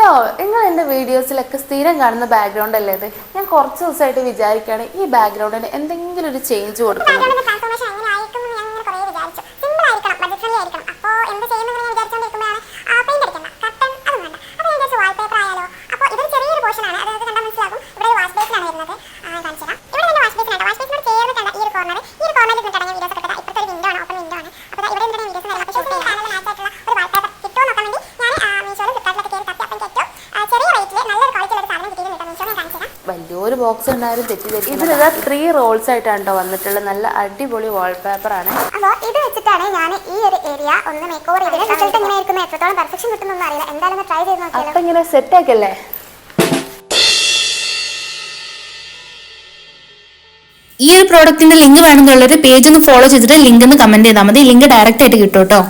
Hello, നിങ്ങൾ എൻ്റെ വീഡിയോസിലൊക്കെ സ്ഥിരം കാണുന്ന ബാക്ക്ഗ്രൗണ്ട് അല്ലേ ഇത്? ഞാൻ കുറച്ച് ദിവസമായിട്ട് വിചാരിക്കുകയാണ് ഈ ബാക്ക്ഗ്രൗണ്ടിന് എന്തെങ്കിലും ഒരു ചേഞ്ച് കൊടുക്കണം. വലിയൊരു ബോക്സ് ഉണ്ടായാലും തെറ്റിദ്ധരിക്കും. ഇതിലിതാ 3 റോൾസ് ആയിട്ടാണ് കേട്ടോ വന്നിട്ടുള്ളത്. നല്ല അടിപൊളി വാൾപേപ്പർ ആണ്. അപ്പോൾ ഇത് വെച്ചിട്ടാണ് ഞാൻ ഈ ഒരു ഏരിയ ഒന്ന് മേക്ക് ഓവർ ചെയ്തത്. റിസൾട്ട് എങ്ങനെയായിരിക്കും, എത്രത്തോളം പെർഫെക്ഷൻ കിട്ടുന്നൊന്നും അറിയില്ല. എന്തായാലും ട്രൈ ചെയ്ത് നോക്കിയാലോ. അപ്പം ഇങ്ങനെ സെറ്റ് ആക്കല്ലേ. ഈ ഒരു പ്രോഡക്റ്റിന്റെ ലിങ്ക് വേണമെന്നുള്ളൊരു പേജ് ഒന്ന് ഫോളോ ചെയ്തിട്ട് ലിങ്ക് ഒന്ന് കമന്റ് ചെയ്താൽ മതി. ലിങ്ക് ഡയറക്റ്റ് ആയിട്ട് കിട്ടും കേട്ടോ.